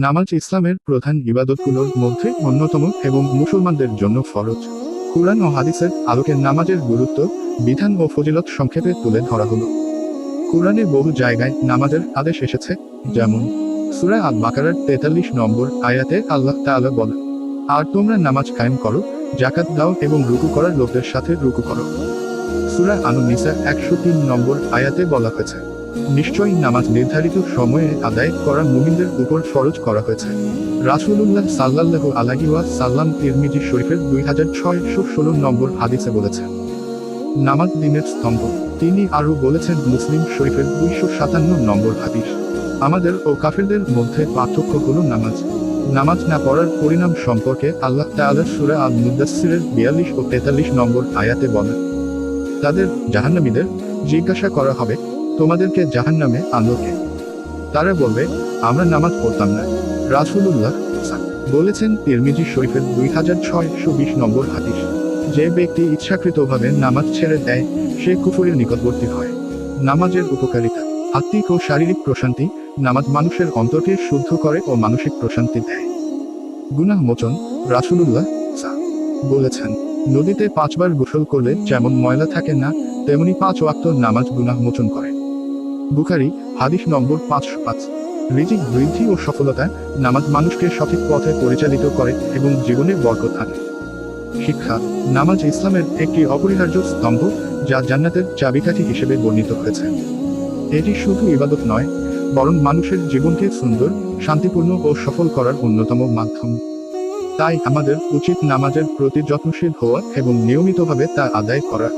নামাজ ইসলামের প্রধান ইবাদতগুলোর মধ্যে অন্যতম এবং মুসলমানদের জন্য ফরজ। কুরআন ও হাদিসের আলোকে নামাজের গুরুত্ব, বিধান ও ফজিলত সংক্ষেপে তুলে ধরা হলো। কুরআনে বহু জায়গায় নামাজের আদেশ এসেছে, যেমন সূরা আল বাকারার 43 নম্বর আয়াতে আল্লাহ তাআলা বলেন, আর তোমরা নামাজ কায়েম করো, যাকাত দাও এবং রুকু করার লোকদের সাথে রুকু করো। সূরা আন-নিসা 103 নম্বর আয়াতে বলা হয়েছে, নিশ্চয়ই নামাজ নির্ধারিত সময়ে আদায় করা মুমিনদের উপর ফরজ করা হয়েছে। রাসূলুল্লাহ সাল্লাল্লাহু আলাইহি ওয়াসাল্লাম তিরমিজি শরীফের 2616 নম্বর হাদিসে বলেছেন, নামাজ দ্বীনের স্তম্ভ। তিনি আরও বলেছেন মুসলিম শরীফের 257 নম্বর হাদিস, আমাদের ও কাফেরদের মধ্যে পার্থক্য হলো নামাজ। নামাজ না পড়ার পরিণাম সম্পর্কে আল্লাহ তাআলা সূরা আল-মুদাসসিরের 42 ও 43 নম্বর আয়াতে বলেন, তাদের জাহান্নামীদের জিজ্ঞাসা করা হবে, তোমাদেরকে জাহান্নামে আনলো কে? তারা বলবে, আমরা নামাজ পড়তাম না। রাসূলুল্লাহ বলেছেন তিরমিজি শরীফের 2620 নম্বর হাদিস, যে ব্যক্তি ইচ্ছাকৃতভাবে নামাজ ছেড়ে দেয় সে কুফরের নিকটবর্তী হয়। নামাজের উপকারিতা, আত্মিক ও শারীরিক প্রশান্তি। নামাজ মানুষের অন্তরকে শুদ্ধ করে ও মানসিক প্রশান্তি দেয়। গুনাহ মোচন, রাসূলুল্লাহ বলেছেন, নদীতে 5 বার গোসল করলে যেমন ময়লা থাকে না, তেমনি 5 ওয়াক্ত নামাজ গুনাহ মোচন করে। বুখারী হাদিস নম্বর 505। রিজিক বৃদ্ধি ও সফলতা, নামাজ মানুষকে সঠিক পথে পরিচালিত করে এবং জীবনে বরকত আনে। শিক্ষা, নামাজ ইসলামের একটি অপরিহার্য স্তম্ভ, যা জান্নাতের চাবিকাঠি হিসেবে বর্ণিত হয়েছে। এটি শুধু ইবাদত নয়, বরং মানুষের জীবনকে সুন্দর, শান্তিপূর্ণ ও সফল করার অন্যতম মাধ্যম। তাই আমাদের উচিত নামাজের প্রতি যত্নশীল হওয়া এবং নিয়মিতভাবে তা আদায় করা।